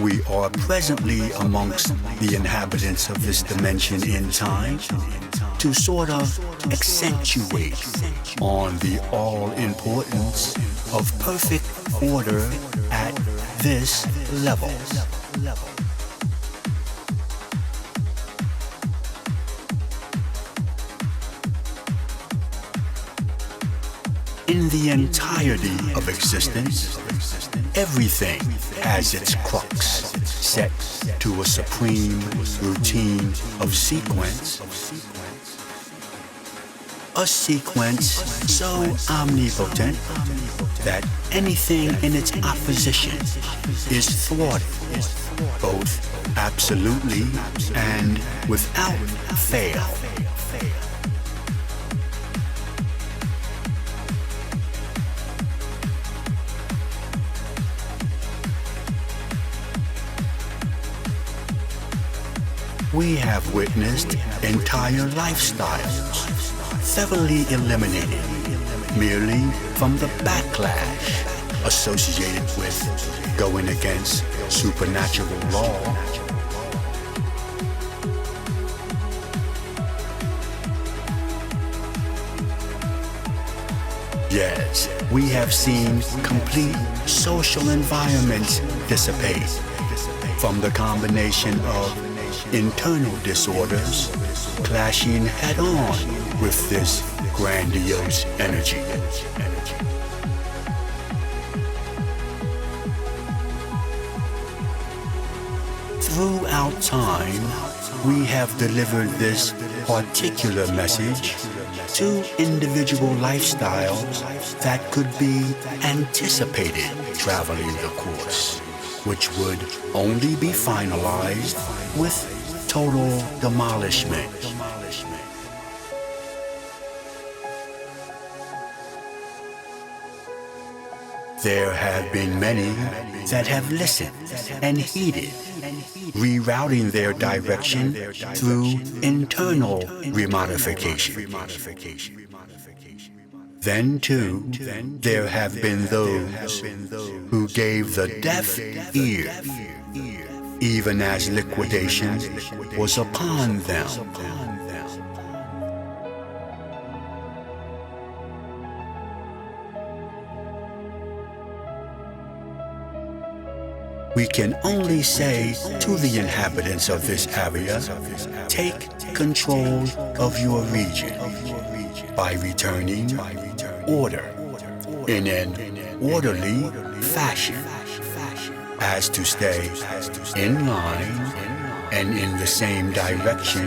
We are presently amongst the inhabitants of this dimension in time to sort of accentuate on the all-importance of perfect order at this level. In the entirety of existence, everything has its crux set to a supreme routine of sequence. A sequence so omnipotent that anything in its opposition is thwarted, both absolutely and without fail. We have witnessed entire lifestyles thoroughly eliminated merely from the backlash associated with going against supernatural law. Yes, we have seen complete social environments dissipate from the combination of internal disorders clashing head-on with this grandiose energy. Throughout time, we have delivered this particular message to individual lifestyles that could be anticipated traveling the course, which would only be finalized with total demolishment. There have been many that have listened and heeded, rerouting their direction through internal remodification. Then, too, there have been those who gave the deaf ear, even as liquidation was upon them. We can only say to the inhabitants of this area, take control of your region by returning order in an orderly fashion, as to stay in line and in the same direction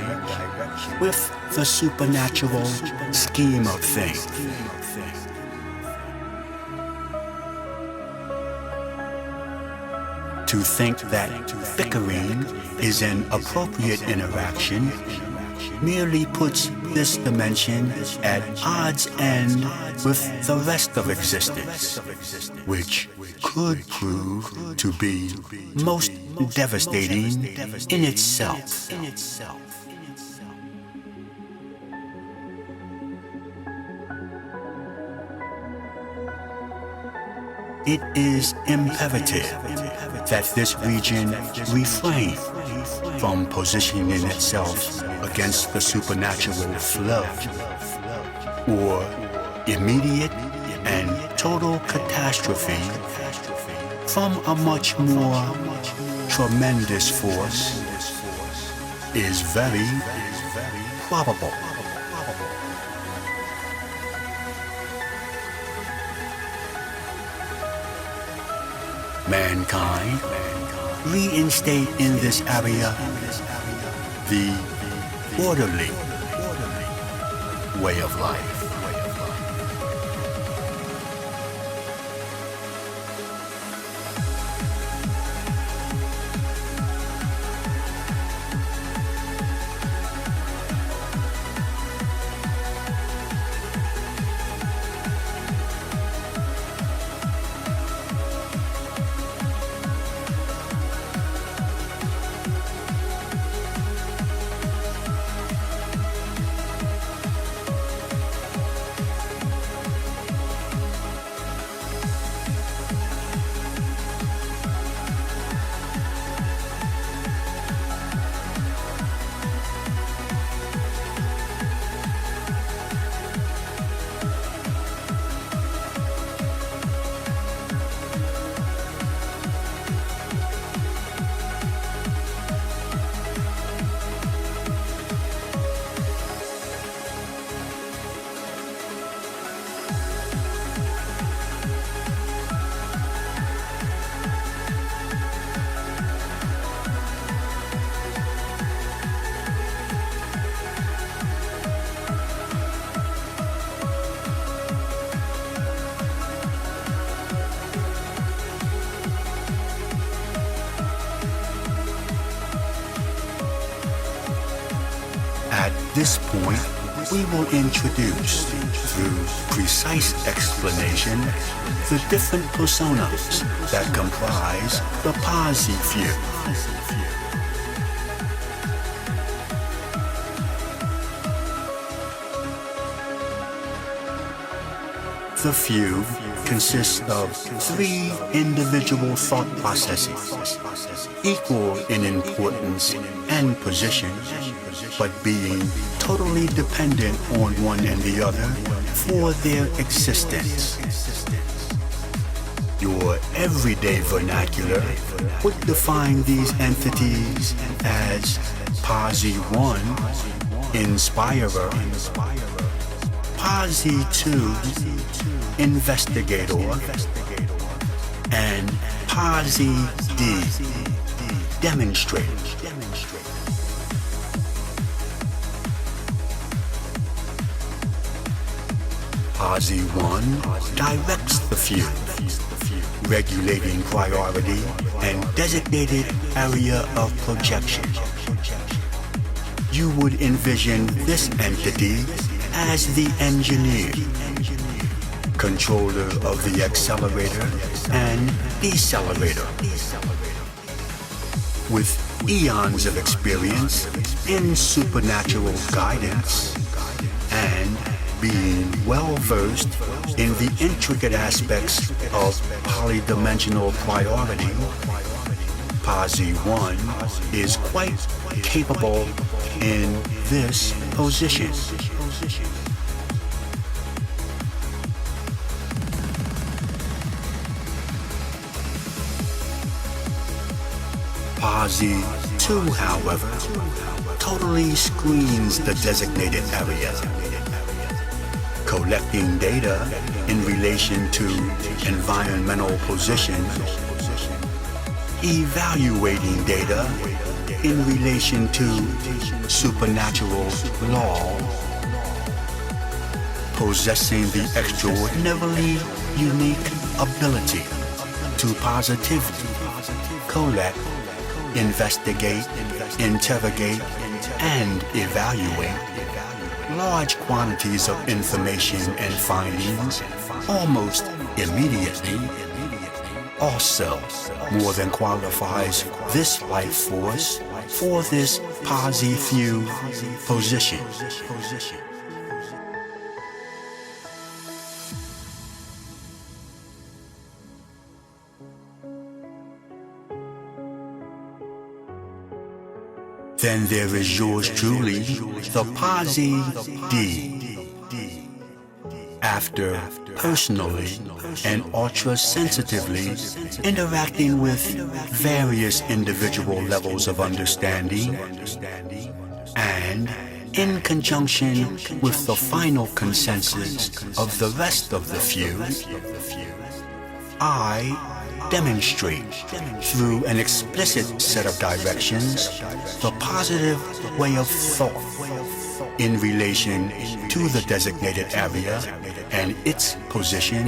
with the supernatural scheme of things. To think that bickering is an appropriate interaction merely puts this dimension at odds end with the rest of existence, which could prove to be most devastating in itself. It is imperative that this region refrain from positioning itself against the supernatural flow, or immediate and total catastrophe from a much more tremendous force is very probable. Mankind reinstate in this area the orderly way of life. this point, we will introduce, through precise explanation, the different personas that comprise the Pasi few. The few consists of three individual thought processes, equal in importance and position, but being totally dependent on one and the other for their existence. Your everyday vernacular would define these entities as Pasi 1, Inspirer, Pasi 2, Investigator, and Pasi D, Demonstrator. Pasi 1 directs the few, regulating priority and designated area of projection. You would envision this entity as the engineer, controller of the accelerator and decelerator. With eons of experience in supernatural guidance and being well-versed in the intricate aspects of polydimensional priority, Pasi 1 is quite capable in this position. Pasi 2, however, totally screens the designated area, collecting data in relation to environmental position, evaluating data in relation to supernatural law, possessing the extraordinarily unique ability to positively collect, investigate, interrogate, and evaluate large quantities of information and findings almost immediately. Also, more than qualifies this life force for this Pasi few position. Then there is yours truly, the Pasi D. After personally and ultra-sensitively interacting with various individual levels of understanding, and in conjunction with the final consensus of the rest of the few, I demonstrate through an explicit set of directions the positive way of thought in relation to the designated area and its position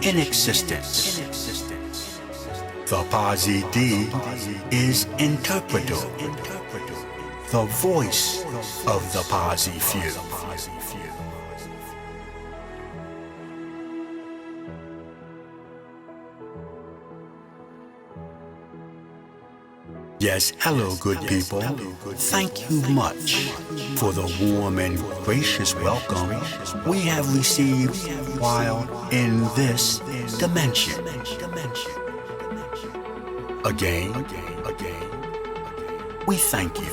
in existence. The Pasi D is interpreter, the voice of the Pasi few. Yes, hello, good people. Thank you much for the warm and gracious welcome we have received while in this dimension. Again, we thank you.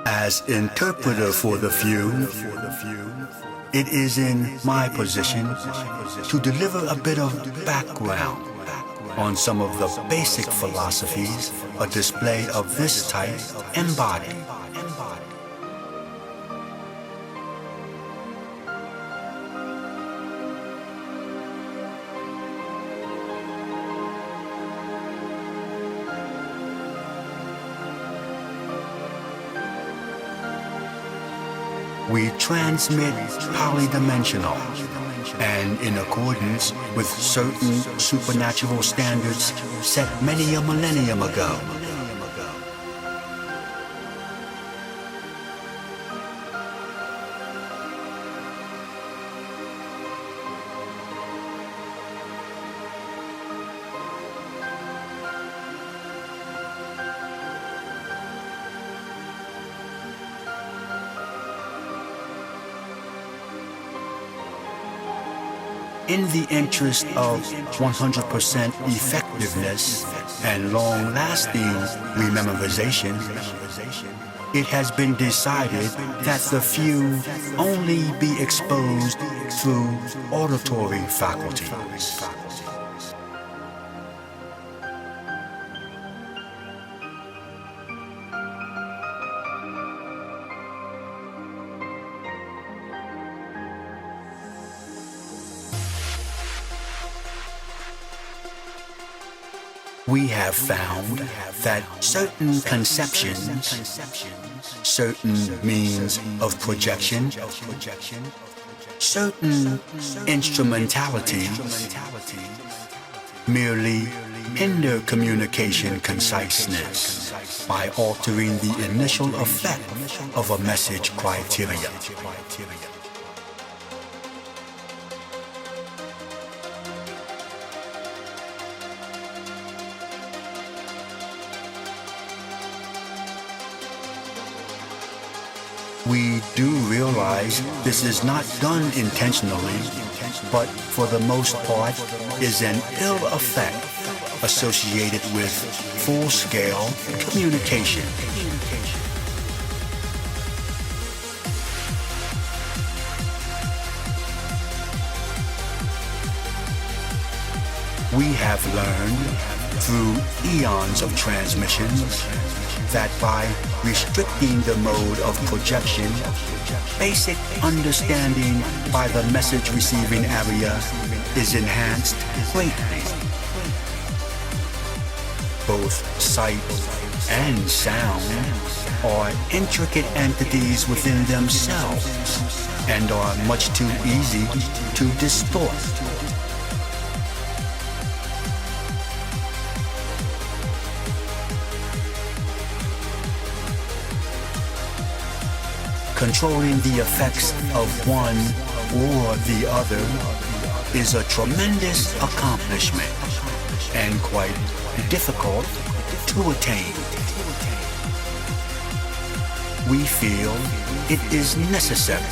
As interpreter for the few, it is in my position to deliver a bit of background on some of the basic philosophies a display of this type embody. We transmit polydimensional and in accordance with certain supernatural standards set many a millennium ago. In the interest of 100% effectiveness and long-lasting rememorization, it has been decided that the few only be exposed through auditory faculties. We have found that certain conceptions, certain means of projection, certain instrumentalities merely hinder communication conciseness by altering the initial effect of a message criteria. We do realize this is not done intentionally, but for the most part is an ill effect associated with full-scale communication. We have learned through eons of transmissions that by restricting the mode of projection, basic understanding by the message receiving area is enhanced greatly. Both sight and sound are intricate entities within themselves and are much too easy to distort. Controlling the effects of one or the other is a tremendous accomplishment and quite difficult to attain. We feel it is necessary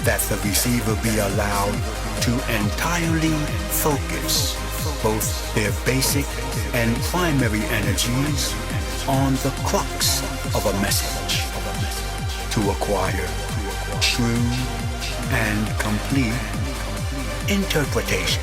that the receiver be allowed to entirely focus both their basic and primary energies on the crux of a message to acquire true and complete interpretation.